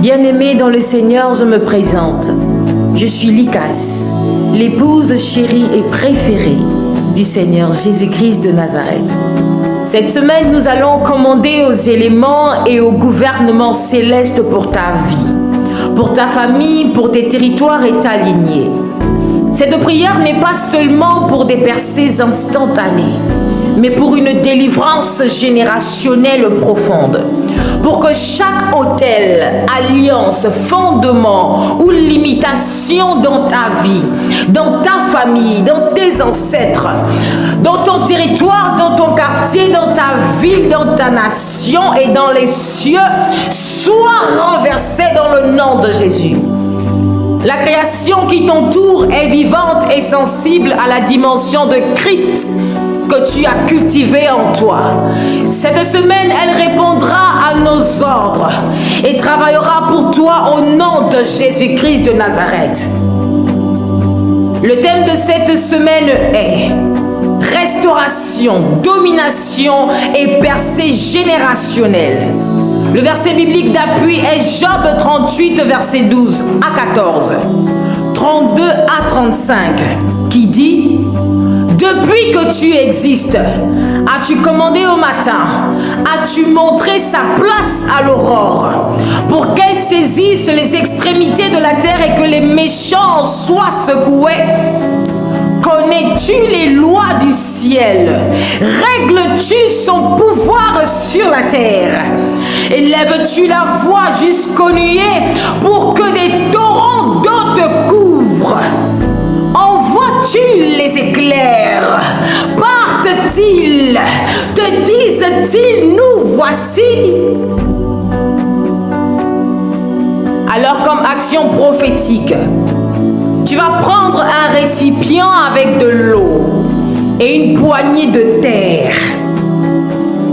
Bien-aimée dans le Seigneur, je me présente. Je suis Lykas, l'épouse chérie et préférée du Seigneur Jésus-Christ de Nazareth. Cette semaine, nous allons commander aux éléments et au gouvernement céleste pour ta vie, pour ta famille, pour tes territoires et ta lignée. Cette prière n'est pas seulement pour des percées instantanées, mais pour une délivrance générationnelle profonde. Pour que chaque autel, alliance, fondement ou limitation dans ta vie, dans ta famille, dans tes ancêtres, dans ton territoire, dans ton quartier, dans ta ville, dans ta nation et dans les cieux, soit renversé dans le nom de Jésus. La création qui t'entoure est vivante et sensible à la dimension de Christ que tu as cultivée en toi. Cette semaine, elle répondra à nos ordres et travaillera pour toi au nom de Jésus-Christ de Nazareth. Le thème de cette semaine est restauration, domination et percée générationnelle. Le verset biblique d'appui est Job 38, verset 12 à 14, 32 à 35, qui dit: depuis que tu existes, as-tu commandé au matin, as-tu montré sa place à l'aurore, pour qu'elle saisisse les extrémités de la terre et que les méchants soient secoués? Connais-tu les lois du ciel? Règles-tu son pouvoir sur la terre? Élèves-tu la voix jusqu'aux nuées pour que des torrents d'eau te couvrent? Envoies-tu les éclairs? Partent-ils? Te disent-ils, nous voici? Alors, comme action prophétique, tu vas prendre un récipient avec de l'eau et une poignée de terre.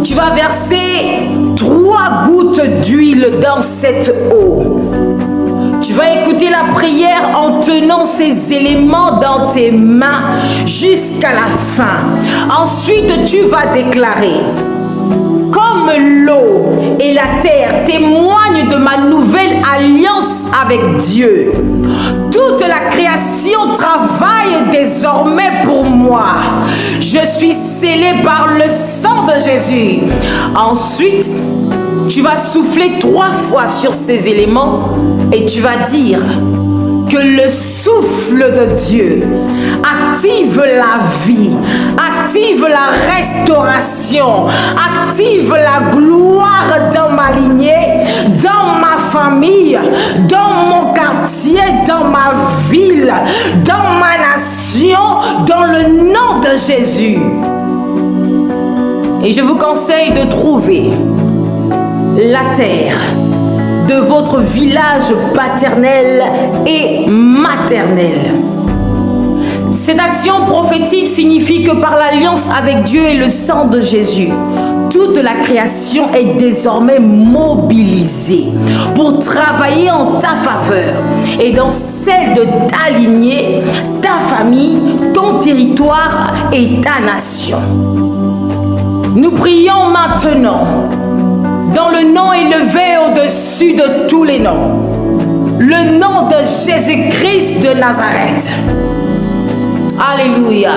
Tu vas verser 3 gouttes d'huile dans cette eau. Tu vas écouter la prière en tenant ces éléments dans tes mains jusqu'à la fin. Ensuite, tu vas déclarer: comme l'eau et la terre témoignent de ma nouvelle alliance avec Dieu, toute la création travaille désormais pour moi. Je suis scellé par le sang de Jésus. Ensuite, tu vas souffler 3 fois sur ces éléments et tu vas dire que le souffle de Dieu active la vie, active la restauration, active la gloire dans ma lignée, dans ma famille, dans mon quartier, dans ma ville, dans ma nation, dans le nom de Jésus. Et je vous conseille de trouver la terre de votre village paternel et maternel. Cette action prophétique signifie que par l'alliance avec Dieu et le sang de Jésus, toute la création est désormais mobilisée pour travailler en ta faveur et dans celle de ta lignée, ta famille, ton territoire et ta nation. Nous prions maintenant dans le nom élevé au-dessus de tous les noms, le nom de Jésus-Christ de Nazareth. Alléluia.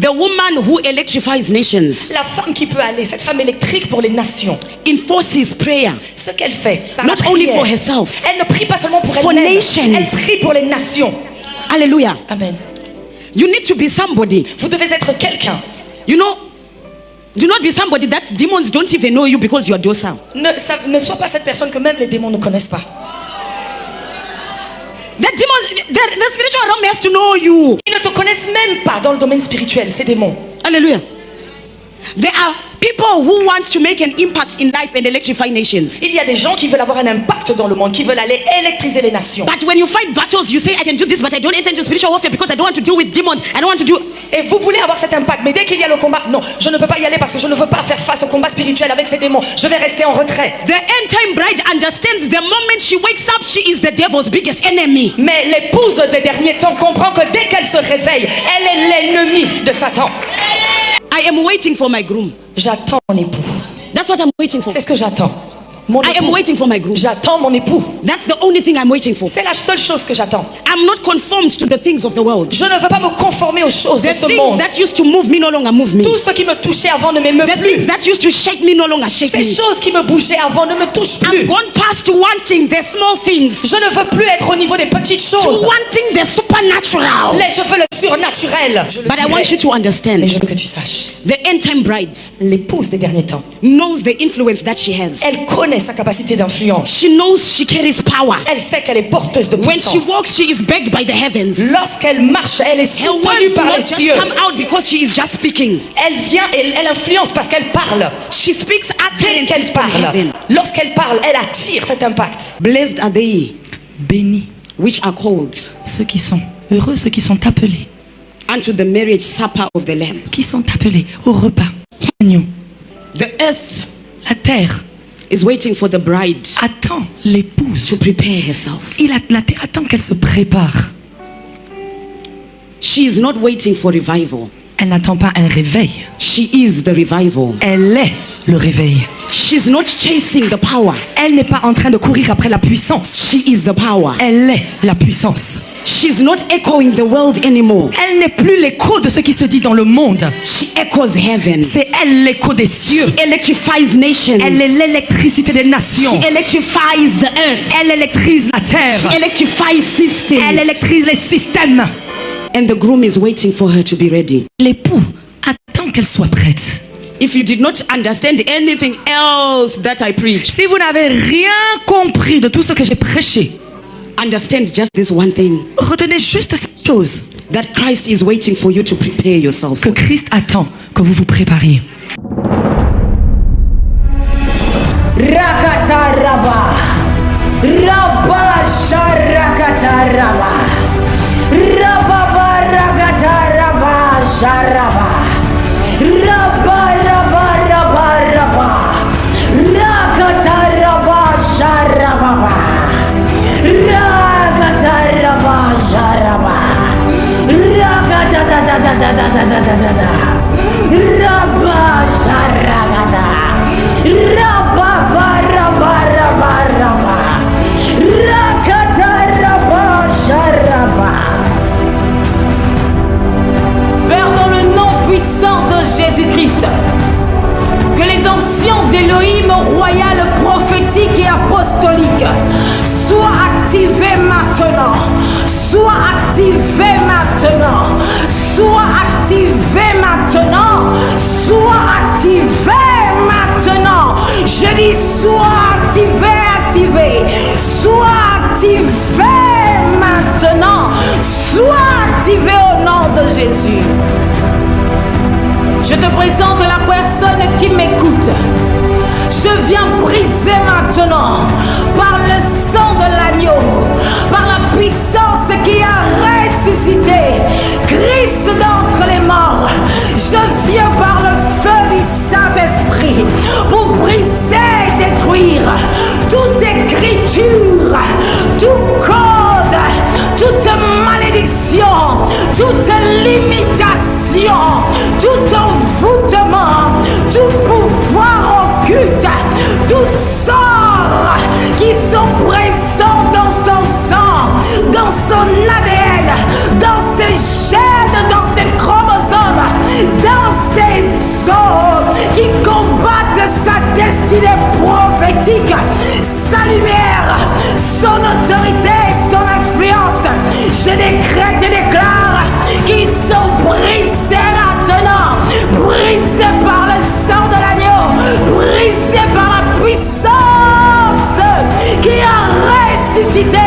The woman who electrifies nations La femme qui peut aller, cette femme électrique pour les nations. enforces prayer, Ce qu'elle fait, par not la only prière, for herself, elle ne prie pas seulement pour for elle-même. nations. Elle prie pour les nations. Hallelujah. Amen. You need to be somebody. Vous devez être quelqu'un. You know, do not be somebody that demons don't even know you because you are docile. Ne sois pas cette personne que même les démons ne connaissent pas. The demons, the spiritual realm has to know you. Ils ne te connaissent même pas dans le domaine spirituel, ces démons. Hallelujah. There are people who want to make an impact in life and electrify nations. Il y a des gens qui veulent avoir un impact dans le monde, qui veulent aller électriser les nations. But when you fight battles, you say, I can do this, but I don't enter into spiritual warfare because I don't want to deal with demons. I don't want to do... Et vous voulez avoir cet impact, mais dès qu'il y a le combat, non, je ne peux pas y aller parce que je ne veux pas faire face au combat spirituel avec ces démons. Je vais rester en retrait. The end time bride understands the moment she wakes up, she is the devil's biggest enemy. Mais l'épouse des derniers temps comprend que dès qu'elle se réveille, elle est l'ennemie de Satan. I am waiting for my groom. J'attends mon époux. That's what I'm waiting for. C'est ce que j'attends. Mon I am époux. waiting for my groom. J'attends mon époux. That's the only thing I'm waiting for. C'est la seule chose que j'attends. I'm not conformed to the things of the world. Je ne veux pas me conformer aux choses de The ce things monde. that used to move me no longer move me. Tout ce qui me touchait avant ne m'émeut The plus. things that used to shake me no longer shake Ces me. choses qui me bougeaient avant ne me touchent I've plus. gone past wanting the small things Je ne veux plus être au niveau des petites to choses. wanting the supernatural. Je veux le surnaturel. Je le But I dirai. want you to understand, Mais je veux que tu saches. the end time bride L'épouse des derniers temps, knows the influence that she has. elle connaît sa capacité d'influence. She knows she carries power. Elle sait qu'elle est porteuse de When she puissance. walks, she is backed by the heavens. Lorsqu'elle marche, elle est Her words soutenue do par not les just cieux. come out because she is just speaking. Elle vient et elle influence parce qu'elle parle. She speaks Dès utterances qu'elle from parle, heaven. lorsqu'elle parle, elle attire cet impact. Blessed are they Bénis which are called ceux qui sont heureux, ceux qui sont appelés, unto the marriage supper of the Lamb. qui sont appelés au repas. Agneau. The earth La terre is waiting for the bride attend l'épouse. to prepare herself. La terre attend qu'elle se prépare. She is not waiting for revival. Elle n'attend pas un réveil. She is the revival. Elle est le réveil. She's not chasing the power. Elle n'est pas en train de courir après la puissance. She is the power. Elle est la puissance. She's not echoing the world anymore. Elle n'est plus l'écho de ce qui se dit dans le monde. She echoes heaven. C'est elle l'écho des cieux. She electrifies nations. Elle est l'électricité des nations. She electrifies the earth. Elle électrise la She terre. electrifies systems. Elle électrise les systèmes. And the groom is waiting for her to be ready. L'époux attend qu'elle soit prête. If you did not understand anything else that I preached, Si vous n'avez rien compris de tout ce que j'ai prêché, understand just this one thing, retenez juste cette chose, that Christ is waiting for you to prepare yourself. que Christ attend que vous vous prépariez. Rakata Raba. Rabba Sharakata Raba. Rababa Rakata Raba Sharaba. Rabba Raba Raba Raba. Rakata Raba Sharababa. Rakata Raba Sharaba. Rakata ta ta ta ta ta ta ta ta ta. Rabba Sharagata. Rabba Rabba Rabba Rabba. Rakata Rabba Sharaba. Père, dans le nom puissant de Jésus-Christ, que les anciens d'Élohim royal, prophétique et apostolique soient activés maintenant. Soient activés maintenant. Soient activés maintenant. Soient activés maintenant. Je dis soient activés, activés. Soient activés maintenant. Soient activés au nom de Jésus. Je te présente la personne qui m'écoute. Je viens briser maintenant, par le sang de l'agneau, par la puissance qui a ressuscité Christ d'entre les morts. Je viens par le feu du Saint-Esprit pour briser et détruire toute écriture, tout code, toute malédiction, toute limitation, tout envoûtement, tout pouvoir occulte, tout sort qui sont présents dans son sang, dans son ADN, dans ses gènes, dans ses chromosomes, dans ses os qui combattent sa destinée prophétique, sa lumière, son autorité, son influence. Je décrète et déclare qu'ils sont brisés maintenant, brisés par le sang de l'agneau, brisés par la puissance qui a ressuscité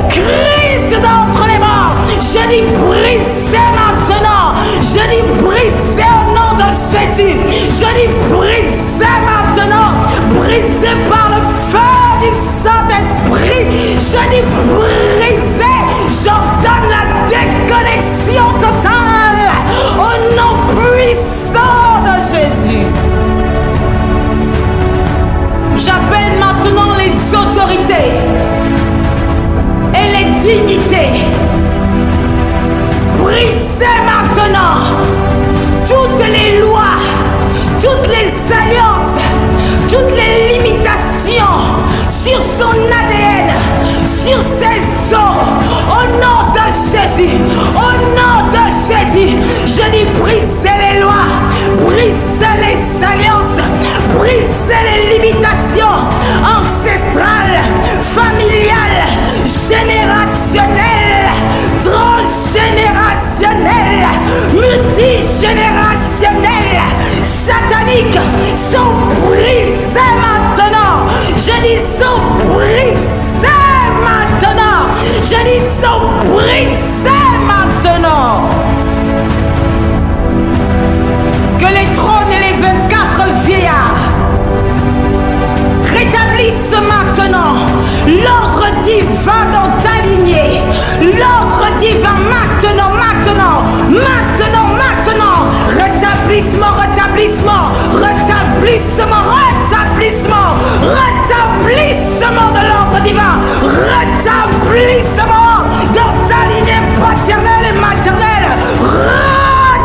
Christ d'entre les morts. Je dis brisés maintenant, je dis brisés au nom de Jésus, je dis brisés maintenant, brisés par le feu du Saint-Esprit, je dis brisés, j'ordonne la déconnexion totale au nom puissant de Jésus. J'appelle maintenant les autorités et les dignités. Brisez maintenant toutes les lois, toutes les alliances, toutes les limitations, sur son ADN, sur ses os. Au nom de Jésus, au nom de Jésus, je dis briser les lois, briser les alliances, briser les limitations ancestrales, familiales, générationnelles, transgénérationnelles, multigénérationnelles, sataniques, sont brisés maintenant. Je dis sont brisés maintenant. Je dis sont brisés maintenant. Que les trônes et les 24 vieillards rétablissent maintenant l'ordre divin dans ta lignée. L'ordre divin maintenant, maintenant, maintenant, maintenant. Rétablissement, rétablissement, rétablissement, rétablissement, rétablissement de l'ordre divin. Rétablissement dans ta lignée paternelle et maternelle.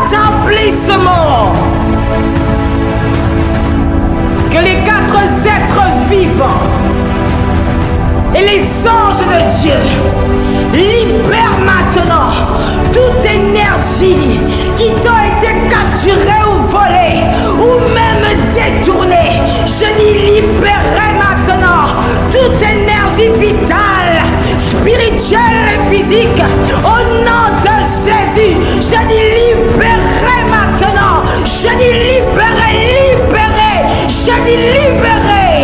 Rétablissement. Que les 4 êtres vivants et les anges de Dieu libèrent maintenant toute énergie qui t'a été capturée ou volée ou même détournée. Je dis libérer maintenant toute énergie vitale, spirituelle et physique. Au nom de Jésus, je dis libérer maintenant. Je dis libérer, libérer. Je dis libérer.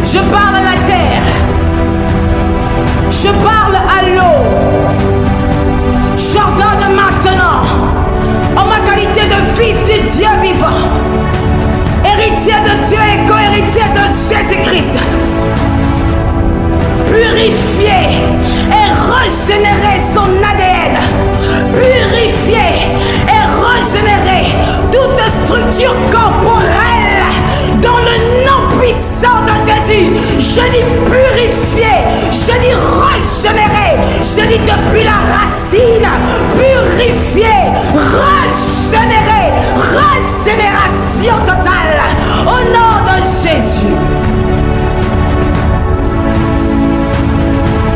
Je parle à la terre. Je parle à l'eau. J'ordonne maintenant, en ma qualité de fils du Dieu vivant, héritier de Dieu et co-héritier de Jésus-Christ, purifier et régénérer son ADN, purifier et régénérer toute structure corporelle dans le nom puissant de Jésus. Je dis purifier, je dis régénérer, je dis depuis la racine, purifier, régénérer, régénération totale au nom de Jésus.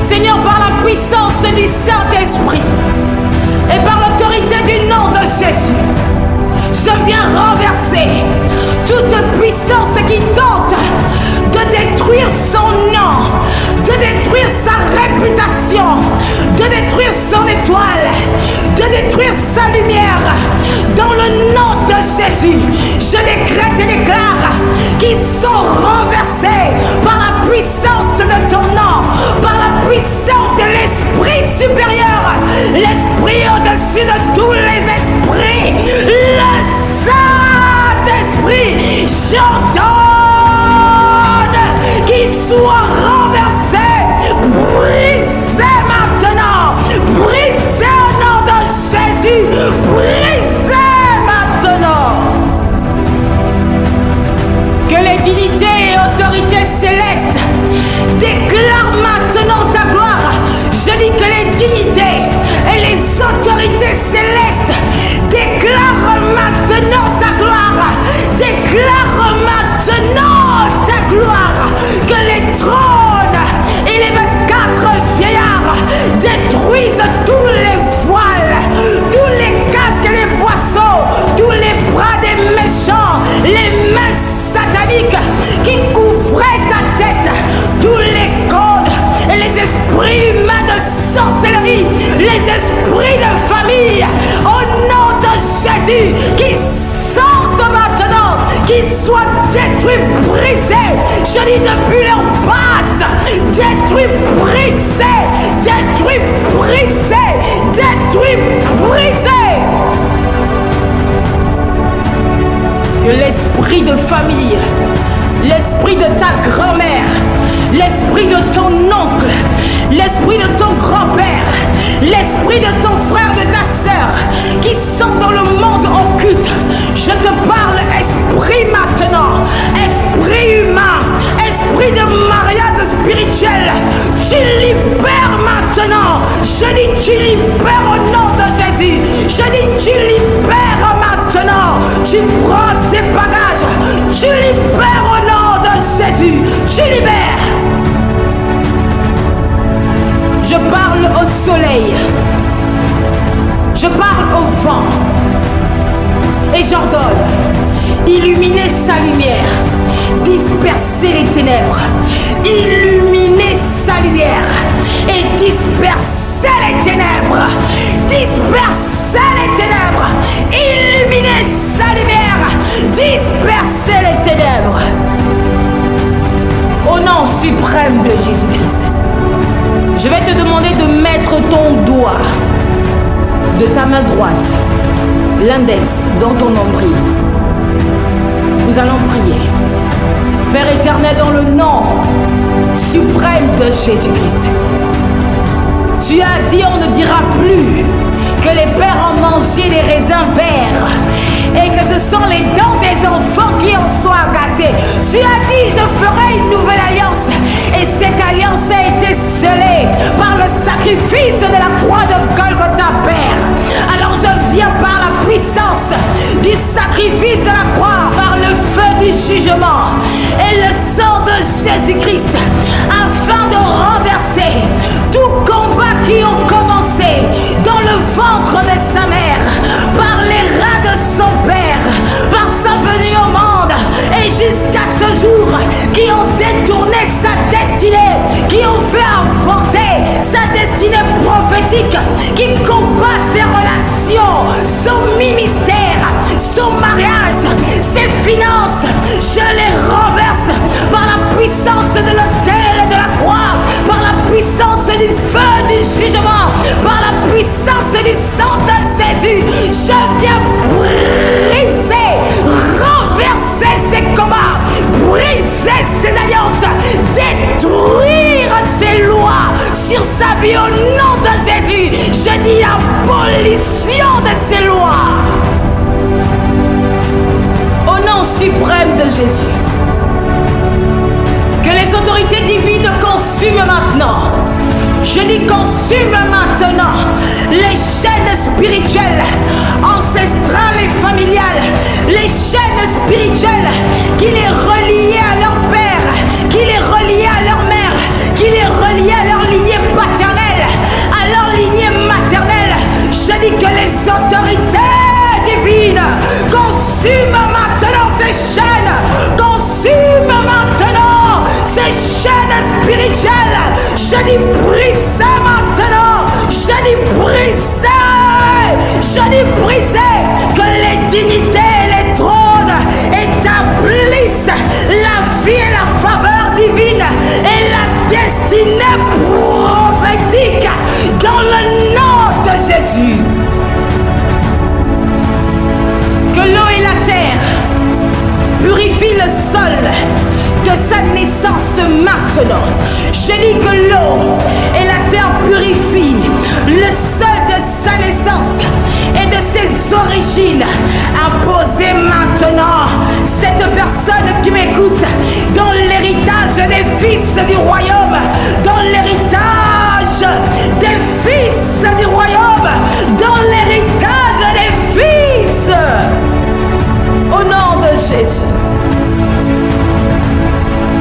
Seigneur, par la puissance du Saint-Esprit et par l'autorité du nom de Jésus, je viens renverser toute puissance qui tente de détruire son nom, de détruire sa réputation, de détruire son étoile, de détruire sa lumière. Dans le nom de Jésus, je décrète et déclare qu'ils sont renversés par la puissance de ton nom, par la puissance de l'Esprit supérieur, l'Esprit au-dessus de tous les esprits, le Saint-Esprit. J'ordonne qu'il soit renversé, brisé maintenant, brisé au nom de Jésus, brisé maintenant. Que les dignités et autorités célestes déclarent maintenant ta gloire. Je dis que les dignités et les autorités célestes déclarent maintenant ta gloire. Déclarent maintenant ta gloire. Que les trônes et les 24 vieillards détruisent tous les voiles, tous les casques et les boisseaux, tous les bras des méchants, les mains sataniques qui couvraient ta tête, tous les codes et les esprits humains de sorcellerie, les esprits de famille, au nom de Jésus, qui sortent maintenant, qui soient détruits, brisés. Je dis depuis leur base, détruits, brisés, détruits, brisés, détruits, brisés. Que l'esprit de famille, l'esprit de ta grand-mère, l'esprit de ton oncle, l'esprit de ton grand-père, l'esprit de ton frère, de ta sœur, qui sont dans le monde occulte, je te parle esprit maintenant, esprit humain, esprit de mariage spirituel, tu libères maintenant. Je dis tu libères au nom de Jésus. Je dis tu libères maintenant. Tu prends tes bagages, tu libères au nom de Jésus. tu libères. Je parle au soleil. Je parle au vent. Et j'ordonne, illuminer sa lumière, disperser les ténèbres, illuminer sa lumière et disperser les ténèbres, disperser les ténèbres, illuminer sa lumière, disperser les ténèbres. Au nom suprême de Jésus-Christ, je vais te demander de mettre ton doigt de ta main droite, l'index dans ton nombril. Nous allons prier. Père éternel, dans le nom suprême de Jésus-Christ, tu as dit, on ne dira plus que les pères ont mangé les raisins verts et que ce sont les dents des enfants qui en sont agacées. Tu as dit, je ferai une nouvelle alliance, et cette alliance a été scellée par le sacrifice de la croix de Golgotha, Père. Alors je viens par la puissance du sacrifice de la croix, par le feu du jugement et le sang de Jésus-Christ, afin de renverser tout combat qui ont commencé dans le ventre de sa mère, par les reins de son père, par sa venue au monde, et jusqu'à ce jour, qui ont détourné sa destinée, qui ont fait avorter sa destinée prophétique, qui combat ses relations, son ministère, son mariage, ses finances. Je les renverse par la puissance de l'autel de la croix, par la puissance du feu du jugement, par la puissance du sang de Jésus. Je viens briser, renverser ses combats, briser ses alliances, détruire ses lois sur sa vie au nom de Jésus. Je dis abolition de ces lois au nom suprême de Jésus. Que les autorités divines consument maintenant. Je dis consume maintenant les chaînes spirituelles, ancestrales et familiales, les chaînes spirituelles qui les reliaient à leur père, qui les reliaient à leur mère, qui les reliaient à leur lignée paternelle, à leur lignée maternelle. Je dis que les autorités divines consument maintenant ces chaînes, consument maintenant ces chaînes spirituelles. Je dis briser maintenant, je dis briser, je dis briser, que les dignités et les trônes établissent la vie et la faveur divine et la destinée prophétique dans le nom de Jésus. Que l'eau et la terre purifient le sol de sa naissance maintenant. Je dis que l'eau et la terre purifient le sol de sa naissance et de ses origines. Imposez maintenant cette personne qui m'écoute dans l'héritage des fils du royaume, dans l'héritage des fils du royaume, dans l'héritage des fils. Au nom de Jésus.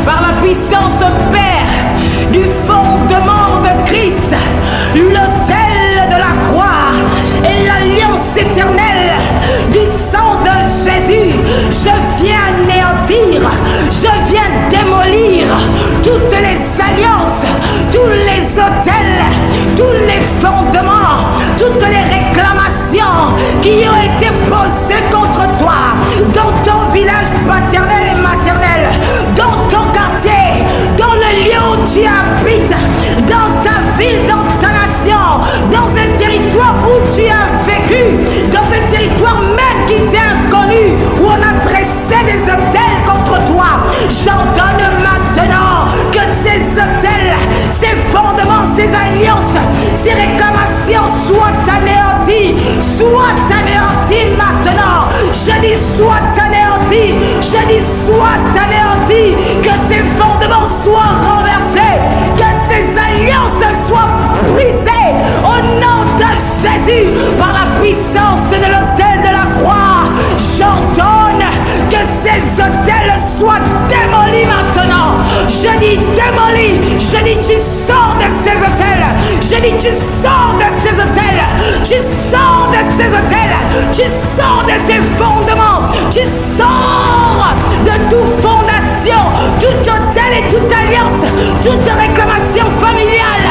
Par la puissance, Père, du fondement de Christ, l'autel de la croix et l'alliance éternelle du sang de Jésus, je viens anéantir, je viens démolir toutes les alliances, tous les autels, tous les fondements, toutes les réclamations qui ont été posées contre toi dans ton village paternel et maternel, dans ton quartier, dans le lieu où tu habites, dans ta ville, dans ta nation, dans un territoire où tu as vécu, dans un territoire même qui t'est inconnu, où on a dressé des autels contre toi. J'ordonne maintenant que ces autels, ces fondements, ces alliances, ces réclamations soient anéantis maintenant. Je dis soient anéantis, je dis soient anéantis, que ces fondements soient renversés, que ces alliances soient brisées au nom de Jésus par la puissance de l'autel de la croix. J'ordonne que ces autels soient démolis maintenant. Je dis démolis. Je dis tu sors de ces hôtels. Je dis tu sors de ces hôtels. Tu sors de ces hôtels. Tu sors de ces fondements. Tu sors de toute fondation, tout hôtel et toute alliance, toute réclamation familiale,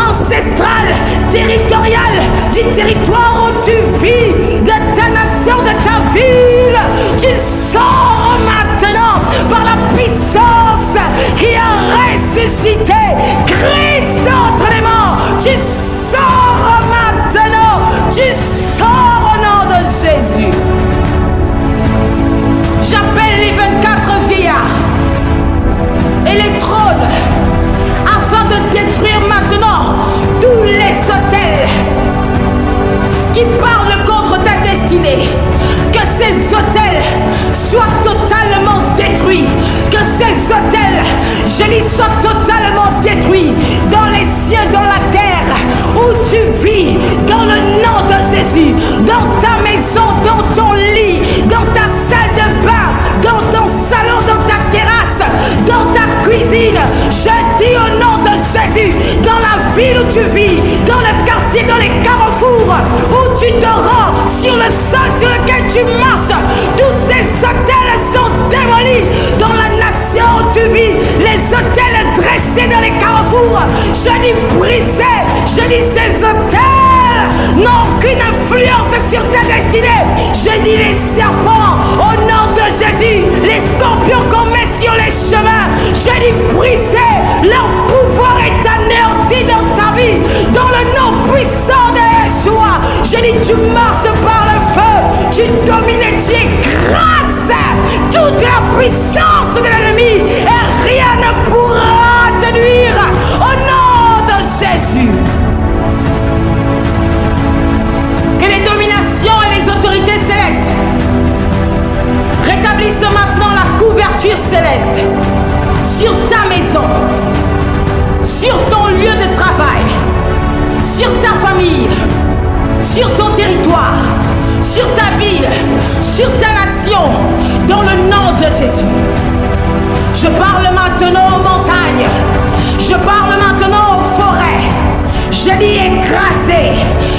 ancestrale, territoriale, du territoire où tu vis, de ta nation, de ta ville. Tu sors maintenant par la puissance qui a ressuscité Christ notre aimant. Tu sors maintenant. Tu sors au nom de Jésus. J'appelle les 24 vieillards et les trônes afin de détruire maintenant tous les hôtels qui parlent contre ta destinée. Que ces hôtels soient totalement détruits. Que ces hôtels, je dis, soient totalement détruits dans les cieux, dans la terre où tu vis, dans le nom de Jésus, dans ta maison, dans ton lit, dans ta salle de bain, dans ton salon, dans ta terrasse, dans ta cuisine. Je dis au nom de Jésus, dans la ville où tu vis, dans le quartier, dans les carrefours où tu te rends, sur le sol sur lequel tu marches, tous ces hôtels sont démolis. Dans la nation où tu vis, les hôtels dressés dans les carrefours, je dis brisés. Je dis ces hôtels n'ont aucune influence sur ta destinée. Je dis les serpents au nom de Jésus, les scorpions qu'on met sur les chemins, je dis brisés. Leur pouvoir est anéanti dans ta vie, dans le nom puissant de Yeshua. Je dis tu marches par le feu, tu domines et tu écrases toute la puissance de l'ennemi et rien ne pourra te nuire au nom de Jésus. Que les dominations et les autorités célestes rétablissent maintenant la couverture céleste sur ta maison, sur ton lieu de travail, sur ta famille, sur ton territoire, sur ta ville, sur ta nation, dans le nom de Jésus. Je parle maintenant aux montagnes, je parle maintenant aux forêts. Je dis écraser,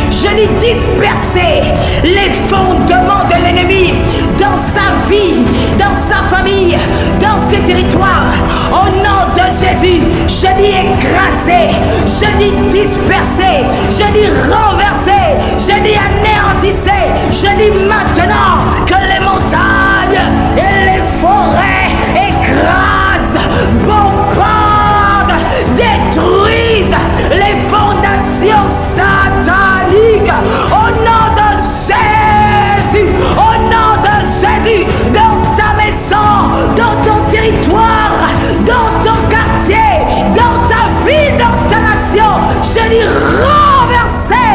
je dis disperser les fondements de l'ennemi dans sa vie, dans sa famille, dans ses territoires. Au nom de Jésus, je dis écraser, je dis disperser, je dis renverser, je dis anéantisser. Je dis maintenant que les montagnes et les forêts écrasent, bombardent, détruisent les fondations sataniques. Au nom de Jésus, au nom de Jésus, dans ta maison, dans ton territoire, dans ton quartier, dans ta ville, dans ta nation, je dis renverser,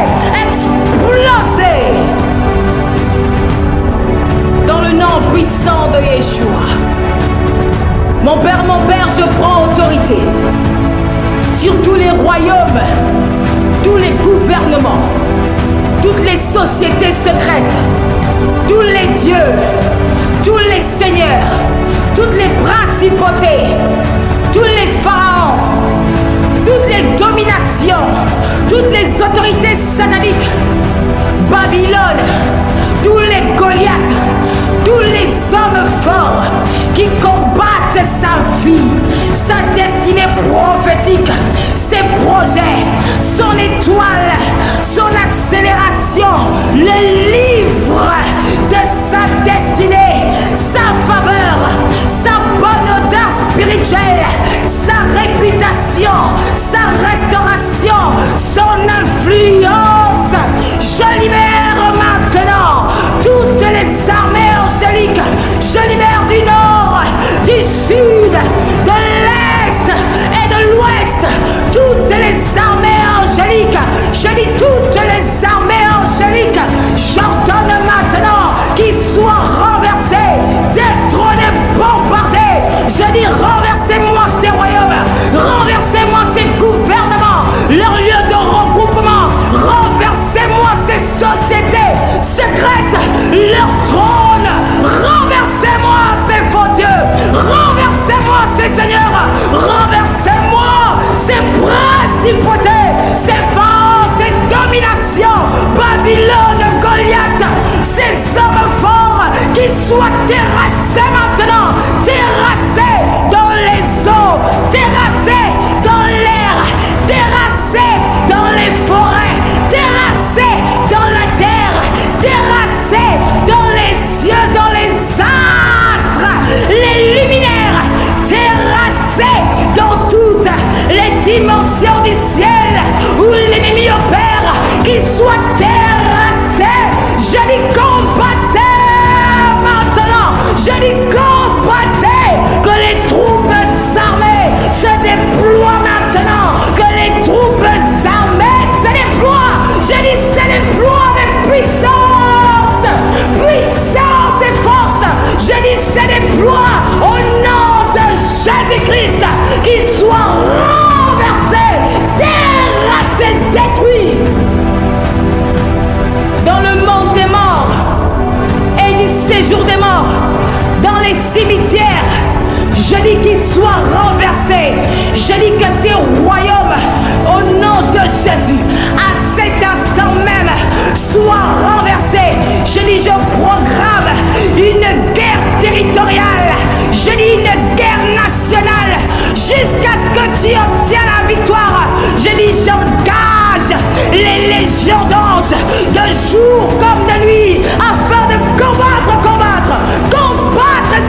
exploser. Dans le nom puissant de Yeshua. Mon Père, je prends autorité sur tous les royaumes, tous les gouvernements, toutes les sociétés secrètes, tous les dieux, tous les seigneurs, toutes les principautés, tous les pharaons, toutes les dominations, toutes les autorités sataniques, Babylone, tous les Goliaths, tous les hommes forts qui combattent sa vie, sa destinée prophétique, ses projets, son étoile, son accélération, le livre de sa destinée, sa faveur, sa bonne odeur spirituelle, sa réputation, sa restauration, son influence. Je libère maintenant toutes les armées angéliques. Je libère du nord, du sud, de l'est et de l'ouest toutes les armées angéliques. Je dis toutes les armées angéliques. Je renversez, Seigneur. Renversez-moi ces principautés, ces forces, ces dominations. Babylone, Goliath, ces hommes forts qui soient terrassés maintenant, terrassés dans les eaux, terrassés dans l'air, terrassés dans les forêts, terrassés dans la terre, terrassés dans les cieux, dans les astres, les luminaires, terrassés dans toutes les dimensions du ciel où l'ennemi opère, qu'ils soient terrassés. Je dis combattez maintenant, je dis combattez, que les troupes armées se déploient maintenant, que les troupes armées se déploient, je dis se déploient avec puissance, puissance et force, je dis se déploient au nom de Jésus-Christ, qu'ils soient renversés, terrassés, détruits dans le monde des morts et du séjour des morts, dans les cimetières. Je dis qu'ils soient renversés. Je dis que ces royaumes, au nom de Jésus, à cet instant même, soient renversés. Je dis, je programme une guerre territoriale. Je dis une guerre nationale jusqu'à ce que tu obtiennes la victoire. Je dis, j'engage les légions d'anges de jour comme de nuit afin de combattre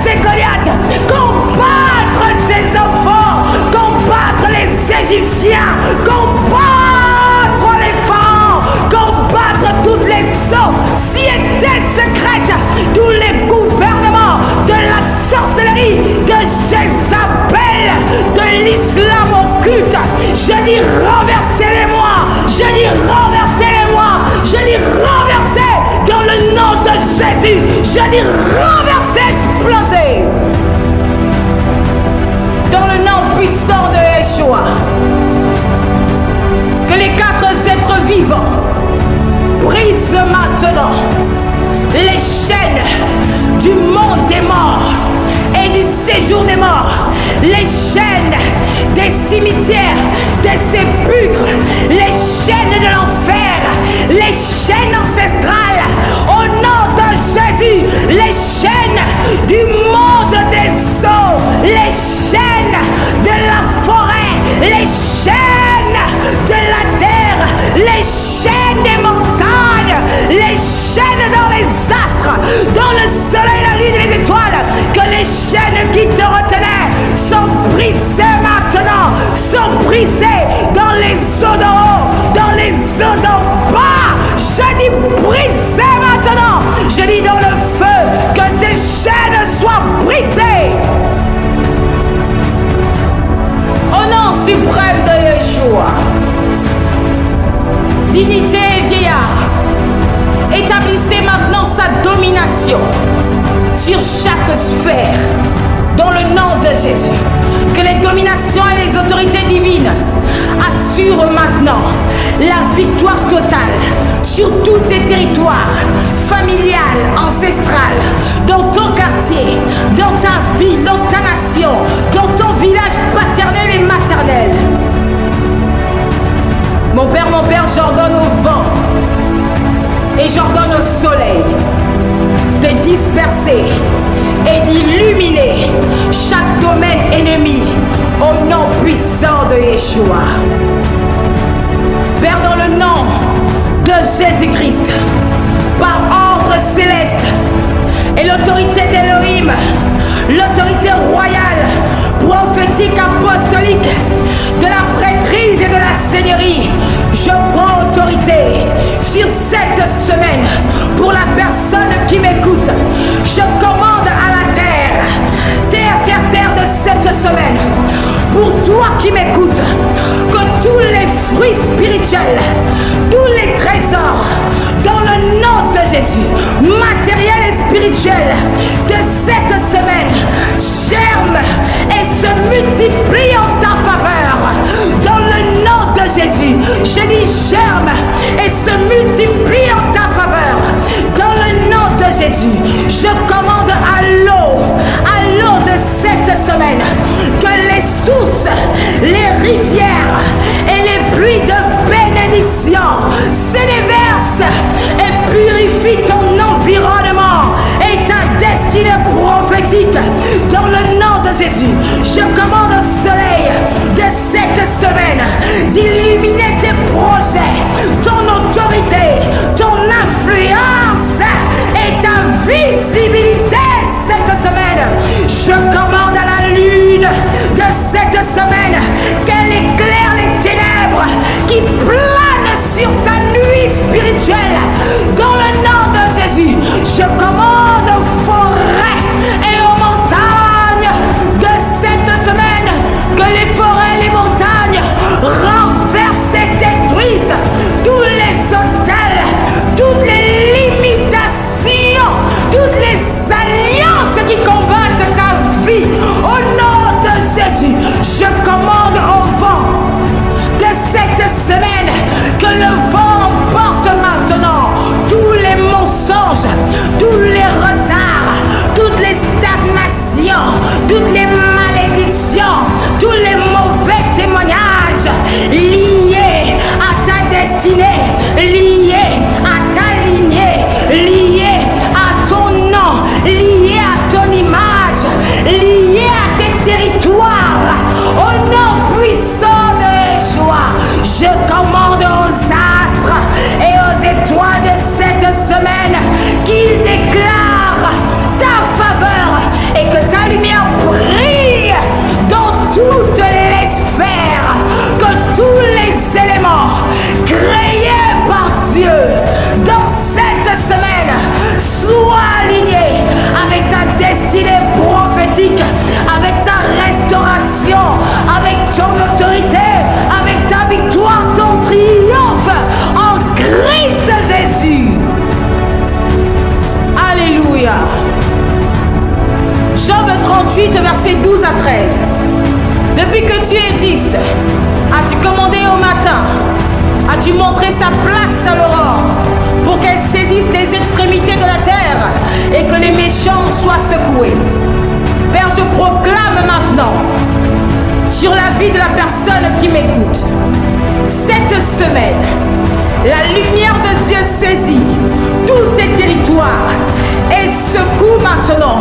ces Goliaths, combattre ces enfants, combattre les Égyptiens, combattre les pharaons, combattre toutes les sociétés secrètes, tous les gouvernements de la sorcellerie, de Jézabel, de l'islam occulte. Je dis renversez-les-moi, je dis renversez-les-moi, je dis renversez dans le nom de Jésus, je dis renversez, explosez dans le nom puissant de Yeshua. Que les 4 êtres vivants brisent maintenant les chaînes du monde des morts et du séjour des morts, les chaînes des cimetières, des sépulcres, les chaînes de l'enfer, les chaînes ancestrales, au nom de Jésus, les chaînes du monde des eaux, les chaînes de la forêt, les chaînes de la terre, les chaînes des montagnes, les chaînes dans les astres, dans le soleil, la lune et les étoiles, que les chaînes qui te retenaient sont brisées maintenant, sont brisées dans les eaux d'en haut, dans les eaux d'en bas. Je dis brisées maintenant, je dis dans le feu, que ces chaînes soient brisées. Au nom suprême de Yeshua, dignité et vieillard, établissez maintenant sa domination sur chaque sphère, dans le nom de Jésus. Que les dominations et les autorités divines assurent maintenant la victoire totale sur tous tes territoires, familial, ancestral, dans ton quartier, dans ta ville, dans ta nation, dans ton village paternel et maternel. Mon Père, j'ordonne au vent et j'ordonne au soleil de disperser et d'illuminer chaque domaine ennemi au nom puissant de Yeshua. Père, dans le nom de Jésus-Christ, par ordre céleste et l'autorité d'Élohim, l'autorité royale, prophétique, apostolique, de la prêtrise et de la seigneurie, je prends autorité sur cette semaine pour la personne qui m'écoute. Je commande à la terre de cette semaine, pour toi qui m'écoutes, que tous les fruits spirituels, tous les trésors, dans le nom de Jésus, matériel et spirituel, de cette semaine, germent et se multiplient en ta faveur. Dans le nom de Jésus, je dis germe et se multiplie en ta faveur. Dans le nom de Jésus, je commande à l'eau de cette semaine cette semaine, qu'elle éclaire les ténèbres qui planent sur ta nuit spirituelle. Dans le nom de Jésus, je commande aux forêts et aux montagnes de cette semaine que les forêts et les montagnes renversent et détruisent tous les hôtels, toutes les limitations, toutes les alliances qui combattent ta vie. Au nom de Jésus, je commande au vent de cette semaine que le vent emporte maintenant tous les mensonges, tous les retards, toutes les stagnations, toutes les malédictions, tous les mauvais témoignages liés à ta destinée, liés à ta lignée, liés à ton nom, liés à ton image, liés à tes territoires. Au nom puissant de Yeshua, je commande aux astres et aux étoiles de cette semaine qu'ils déclarent ta faveur et que ta lumière brille dans toutes les sphères, que tous les éléments créés par Dieu dans cette semaine soient alignés avec ta destinée prophétique, avec ta restauration, avec ton autorité, avec ta victoire, ton triomphe en Christ Jésus. Alléluia. Job 38, versets 12 à 13. Depuis que tu existes, as-tu commandé au matin? As-tu montré sa place à l'aurore pour qu'elle saisisse les extrémités de la terre et que les méchants soient secoués? Père, je proclame maintenant sur la vie de la personne qui m'écoute, cette semaine, la lumière de Dieu saisit tous tes territoires et secoue maintenant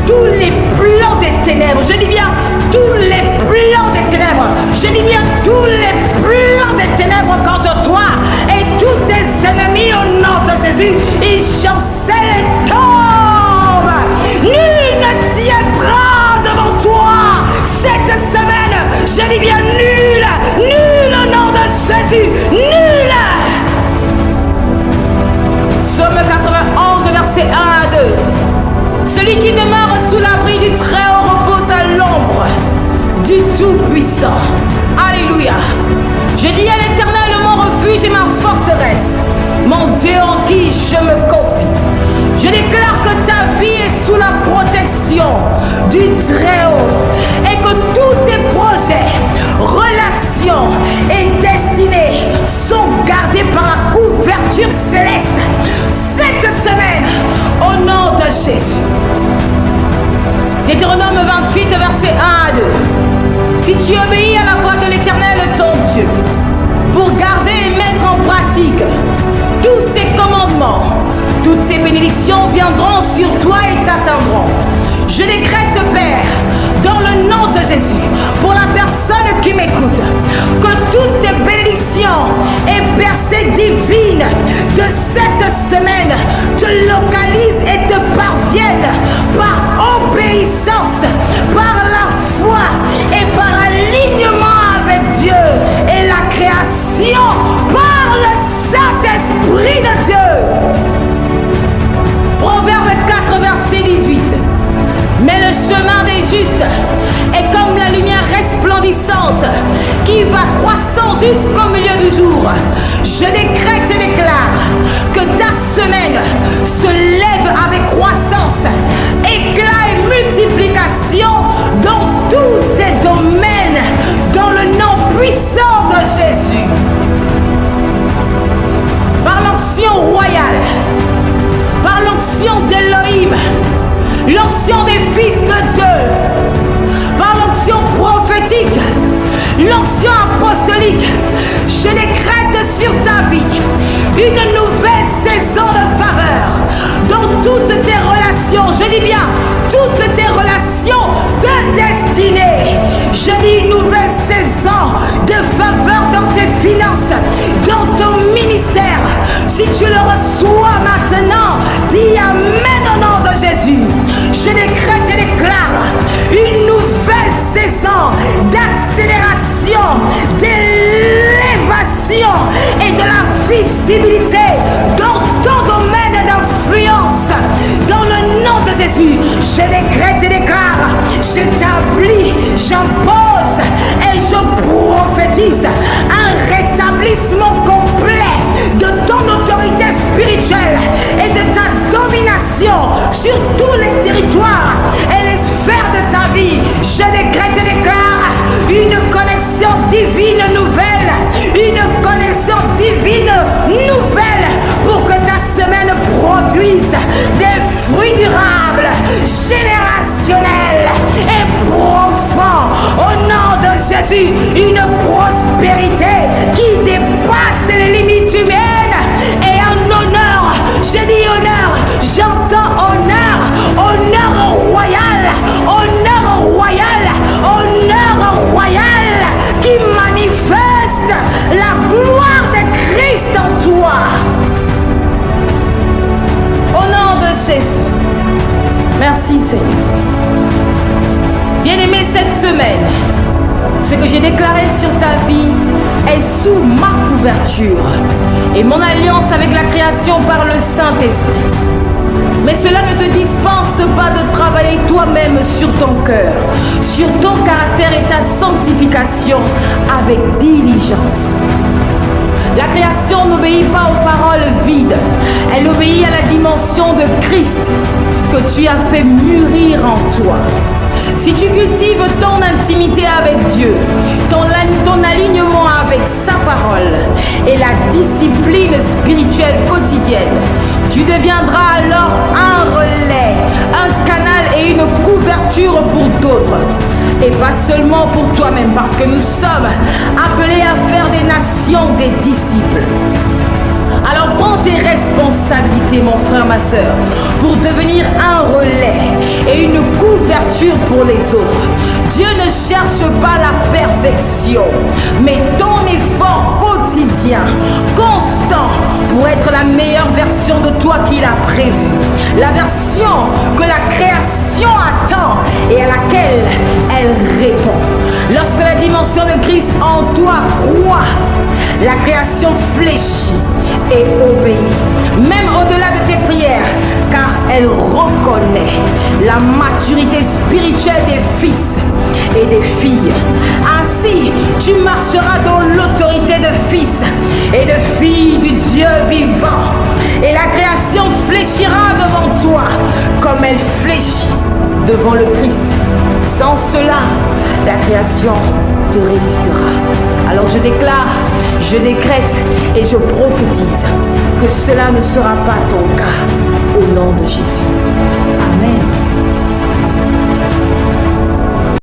tous les plans des ténèbres. Je dis bien tous les plans des ténèbres. Je dis bien tous les plans des ténèbres contre toi et tous tes ennemis au nom de Jésus. Ils chancellent et tombent. Nul ne tiendra devant toi cette semaine. Je dis bien nul, nul au nom de Jésus, nul. Psaume 91, versets 1 à 2. Celui qui demeure sous l'abri du Très-Haut repose à l'ombre du Tout-Puissant. Alléluia. Je dis à l'Éternel, mon refuge et ma forteresse, mon Dieu en qui je me confie. Je déclare que ta vie est sous la protection du Très-Haut et que tous tes projets, relations et destinées sont gardés par la couverture céleste cette semaine au nom de Jésus. Deutéronome 28, versets 1 à 2. Si tu obéis à la voix de l'Éternel ton Dieu pour garder et mettre en pratique tous ses commandements, toutes ces bénédictions viendront sur toi et t'atteindront. Je décrète, Père, dans le nom de Jésus, pour la personne qui m'écoute, que toutes les bénédictions et percées divines de cette semaine te localisent et te parviennent par obéissance, par la foi et par alignement avec Dieu et la création par le Saint-Esprit de Dieu. Proverbe 4, verset 18. Mais le chemin des justes est comme la lumière resplendissante qui va croissant jusqu'au milieu du jour. Je décrète et déclare que ta semaine se lève avec croissance, éclat et multiplication dans tous tes domaines, dans le nom puissant de Jésus. Par l'onction royale, par l'onction d'Élohim, l'onction des fils de Dieu, par l'onction prophétique, l'onction apostolique, je décrète sur ta vie une nouvelle saison de faveur dans toutes tes relations. Je dis bien toutes tes relations de destinée. Je dis une nouvelle saison de faveur dans tes finances, dans ton ministère. Si tu le reçois maintenant, dis Amen au nom de Jésus. Je décrète et déclare une nouvelle saison d'accélération, d'élévation et de la visibilité dans ton domaine d'influence. Dans le nom de Jésus, je décrète et déclare, j'établis, j'impose et je prophétise un rétablissement complet de ton autorité spirituelle et de ta domination sur tous les territoires et les sphères de ta vie. Je décrète et déclare une connexion divine nouvelle, une connexion divine nouvelle pour que ta semaine produise des fruits durables, générationnels et profonds. Au nom de Jésus, une prospérité qui dépasse les limites humaines et un honneur. Je dis honneur, j'entends honneur, honneur royal, honneur royal, honneur royal qui manifeste la gloire de Christ en toi. Au nom de Jésus, merci Seigneur. Bien-aimé, cette semaine, ce que j'ai déclaré sur ta vie est sous ma couverture et mon alliance avec la création par le Saint-Esprit. Mais cela ne te dispense pas de travailler toi-même sur ton cœur, sur ton caractère et ta sanctification avec diligence. La création n'obéit pas aux paroles vides, elle obéit à la dimension de Christ que tu as fait mûrir en toi. Si tu cultives ton intimité avec Dieu, ton alignement avec sa parole et la discipline spirituelle quotidienne, tu deviendras alors un relais, un canal et une couverture pour d'autres. Et pas seulement pour toi-même, parce que nous sommes appelés à faire des nations des disciples. Alors prends tes responsabilités, mon frère, ma soeur, pour devenir un relais et une couverture pour les autres. Dieu ne cherche pas la perfection, mais ton effort quotidien, constant, pour être la meilleure version de toi qu'il a prévue. La version que la création attend et à laquelle elle répond. Lorsque la dimension de Christ en toi croît, la création fléchit et obéit, même au-delà de tes prières, car elle reconnaît la maturité spirituelle des fils et des filles. Ainsi, tu marcheras dans l'autorité de fils et de filles du Dieu vivant, et la création fléchira devant toi comme elle fléchit devant le Christ. Sans cela, la création te résistera. Alors je déclare, je décrète et je prophétise que cela ne sera pas ton cas au nom de Jésus. Amen.